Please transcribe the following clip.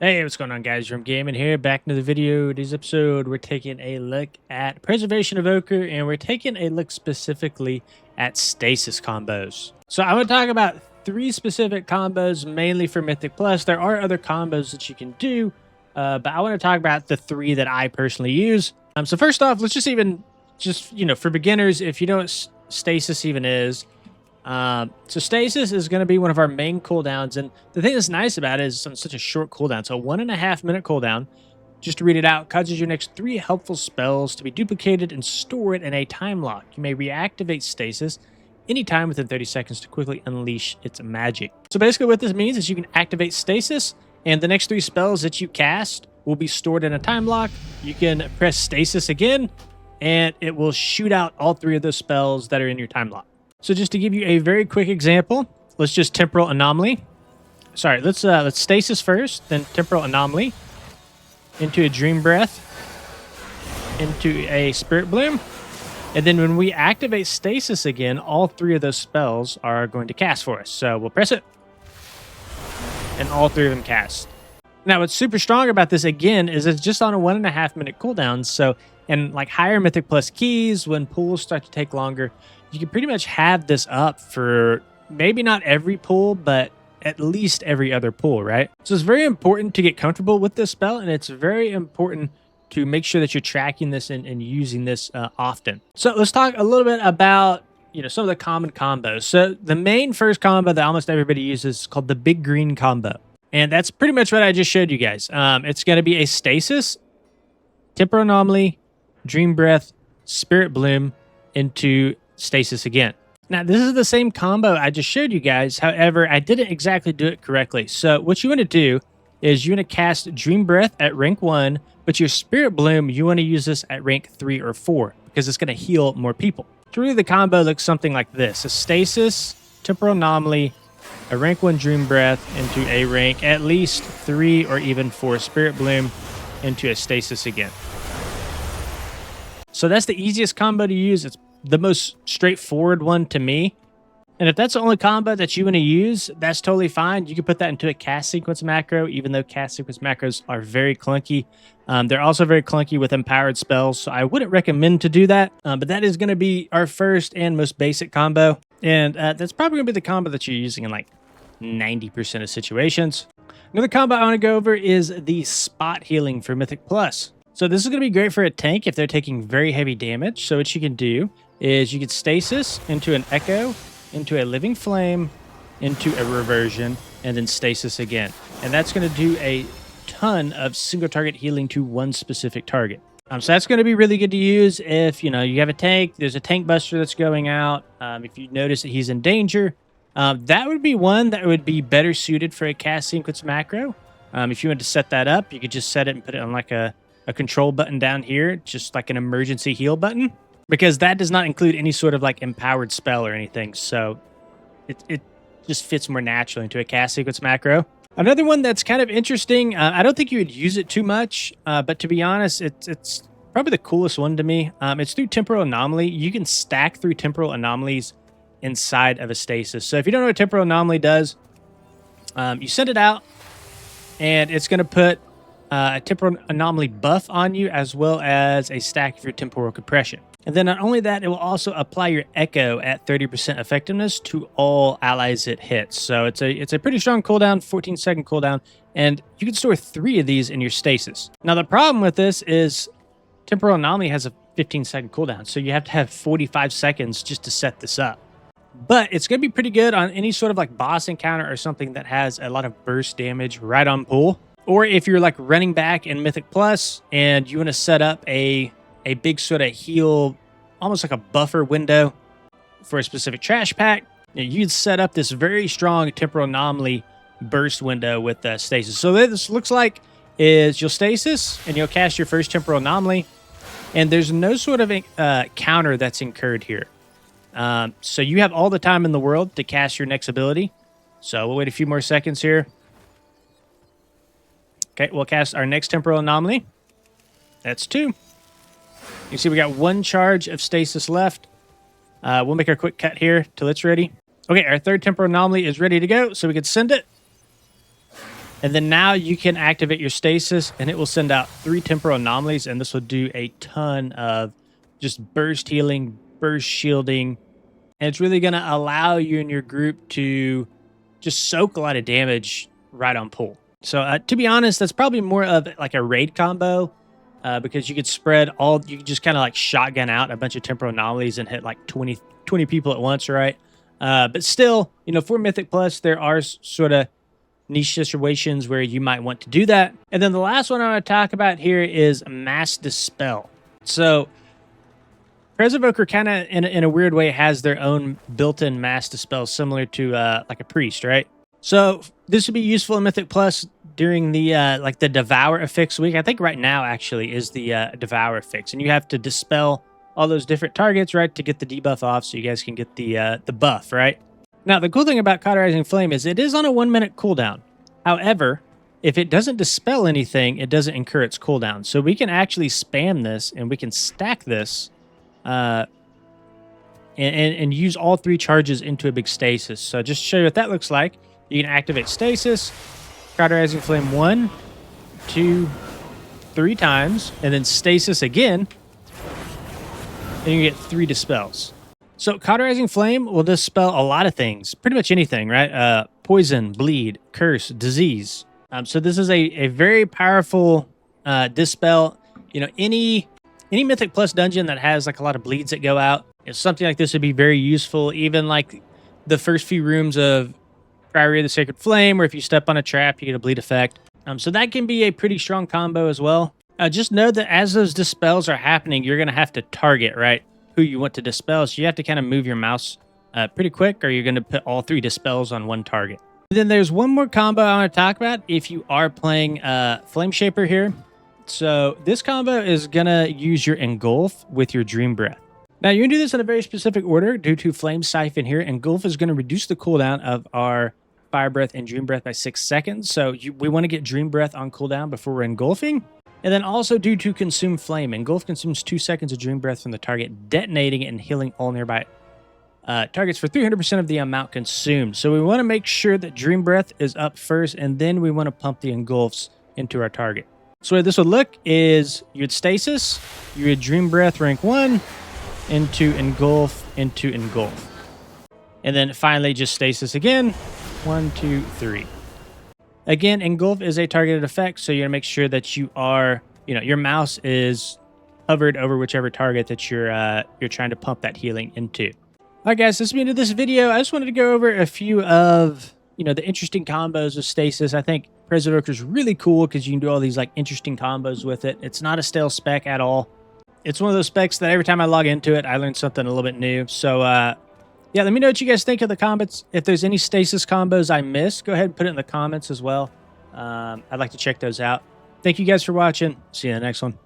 Hey, what's going on, guys? From Gaming here, back into the video. Today's episode, we're taking a look at Preservation Evoker, and we're taking a look specifically at Stasis combos. So I'm going to talk about three specific combos, mainly for Mythic Plus. There are other combos that you can do, but I want to talk about the three that I personally use. So first off, let's for beginners, if you know what Stasis even is, so Stasis is going to be one of our main cooldowns, and the thing that's nice about it is on such a short cooldown. So 1.5 minute cooldown. Just to read it out, causes your next 3 helpful spells to be duplicated and stored in a time lock. You may reactivate Stasis anytime within 30 seconds to quickly unleash its magic. So basically what this means is you can activate Stasis, and the next 3 spells that you cast will be stored in a time lock. You can press Stasis again, and it will shoot out all 3 of those spells that are in your time lock. So just to give you a very quick example, let's just Temporal Anomaly. Sorry, let's Stasis first, then Temporal Anomaly, into a Dream Breath, into a Spirit Bloom, and then when we activate Stasis again, all 3 of those spells are going to cast for us. So we'll press it, and all 3 of them cast. Now, what's super strong about this, again, is it's just on a 1.5 minute cooldown. So, and like higher Mythic Plus keys, when pulls start to take longer, you can pretty much have this up for maybe not every pull, but at least every other pull, right? So it's very important to get comfortable with this spell, and it's very important to make sure that you're tracking this and using this often. So let's talk a little bit about some of the common combos. So the main first combo that almost everybody uses is called the Big Green combo. And that's pretty much what I just showed you guys. It's going to be a Stasis, Temporal Anomaly, Dream Breath, Spirit Bloom into Stasis again. Now, this is the same combo I just showed you guys. However, I didn't exactly do it correctly. So what you want to do is you want to cast Dream Breath at rank 1, but your Spirit Bloom, you want to use this at rank 3 or 4 because it's going to heal more people. So really the combo looks something like this. A Stasis, Temporal Anomaly, a rank 1 Dream Breath into a rank at least 3 or even 4 Spirit Bloom into a Stasis again. So that's the easiest combo to use. It's the most straightforward one to me. And if that's the only combo that you want to use, that's totally fine. You can put that into a cast sequence macro, even though cast sequence macros are very clunky. They're also very clunky with empowered spells, so I wouldn't recommend to do that. But that is going to be our first and most basic combo. And that's probably going to be the combo that you're using in like 90% of situations. Another combo I want to go over is the Spot Healing for Mythic Plus. So this is going to be great for a tank if they're taking very heavy damage. So what you can do is you can Stasis into an Echo, into a Living Flame, into a Reversion, and then Stasis again. And that's going to do a ton of single target healing to one specific target. So that's going to be really good to use if, you have a tank, there's a tank buster that's going out. If you notice that he's in danger, that would be one that would be better suited for a cast sequence macro. If you wanted to set that up, you could just set it and put it on like a control button down here, just like an emergency heal button, because that does not include any sort of like empowered spell or anything. So it just fits more naturally into a cast sequence macro. Another one that's kind of interesting, I don't think you would use it too much, but to be honest, it's probably the coolest one to me. It's through Temporal Anomaly. You can stack through Temporal Anomalies inside of a Stasis. So if you don't know what Temporal Anomaly does, you send it out, and it's going to put a Temporal Anomaly buff on you, as well as a stack of your Temporal Compression. And then not only that, it will also apply your Echo at 30% effectiveness to all allies it hits. So it's a pretty strong cooldown, 14-second cooldown, and you can store 3 of these in your Stasis. Now the problem with this is Temporal Anomaly has a 15-second cooldown, so you have to have 45 seconds just to set this up. But it's going to be pretty good on any sort of like boss encounter or something that has a lot of burst damage right on pull. Or if you're like running back in Mythic Plus and you want to set up a big sort of heal, almost like a buffer window for a specific trash pack, you'd set up this very strong Temporal Anomaly burst window with Stasis. So what this looks like is you'll Stasis and you'll cast your first Temporal Anomaly, and there's no sort of counter that's incurred here. So you have all the time in the world to cast your next ability. So we'll wait a few more seconds here. Okay, we'll cast our next Temporal Anomaly. That's 2. You see we got 1 charge of Stasis left. We'll make a quick cut here till it's ready. Okay, our 3rd Temporal Anomaly is ready to go, so we can send it. And then now you can activate your stasis, and it will send out 3 temporal anomalies, and this will do a ton of just burst healing, burst shielding, and it's really going to allow you and your group to just soak a lot of damage right on pull. So to be honest, that's probably more of like a raid combo, because you could spread all, you could just kind of like shotgun out a bunch of temporal anomalies and hit like 20 people at once, right? But still, you know, for Mythic Plus, there are sort of niche situations where you might want to do that. And then the last one I want to talk about here is Mass Dispel. So Evoker kind of in a weird way has their own built-in Mass Dispel, similar to like a priest, right? So this would be useful in Mythic Plus during the like the Devour Affix week. I think right now actually is the Devour Affix, and you have to dispel all those different targets, right, to get the debuff off, so you guys can get the buff, right? Now, the cool thing about Cauterizing Flame is it is on a 1-minute cooldown. However, if it doesn't dispel anything, it doesn't incur its cooldown. So we can actually spam this, and we can stack this and use all 3 charges into a big stasis. So just to show you what that looks like, you can activate Stasis, Cauterizing Flame 1, 2, 3 times, and then Stasis again, and you get 3 dispels. So Cauterizing Flame will dispel a lot of things, pretty much anything, right? Poison, bleed, curse, disease. So this is a very powerful dispel. You know, any Mythic Plus dungeon that has like a lot of bleeds that go out, something like this would be very useful. Even like the first few rooms of Priory of the Sacred Flame, where if you step on a trap, you get a bleed effect. So that can be a pretty strong combo as well. Just know that as those dispels are happening, you're going to have to target, right, who you want to dispel. So you have to kind of move your mouse pretty quick, or you're going to put all 3 dispels on one target. And then there's one more combo I want to talk about if you are playing Flame Shaper here. So this combo is going to use your Engulf with your Dream Breath. Now, you can do this in a very specific order due to Flame Siphon here. Engulf is going to reduce the cooldown of our Fire Breath and Dream Breath by 6 seconds. So we want to get Dream Breath on cooldown before we're engulfing. And then also due to Consume Flame, Engulf consumes 2 seconds of Dream Breath from the target, detonating it and healing all nearby targets for 300% of the amount consumed. So we want to make sure that Dream Breath is up first, and then we want to pump the Engulfs into our target. So the way this would look is you would Stasis, you would Dream Breath rank 1, into Engulf, and then finally just Stasis again, 1, 2, 3. Again, Engulf is a targeted effect, so you're gonna make sure that you are, you know, your mouse is hovered over whichever target that you're trying to pump that healing into. All right, guys, that's the end of this video. I just wanted to go over a few of, you know, the interesting combos with Stasis. I think Evoker is really cool because you can do all these like interesting combos with it. It's not a stale spec at all. It's one of those specs that every time I log into it, I learn something a little bit new. So, yeah, let me know what you guys think of the comments. If there's any Stasis combos I missed, go ahead and put it in the comments as well. I'd like to check those out. Thank you guys for watching. See you in the next one.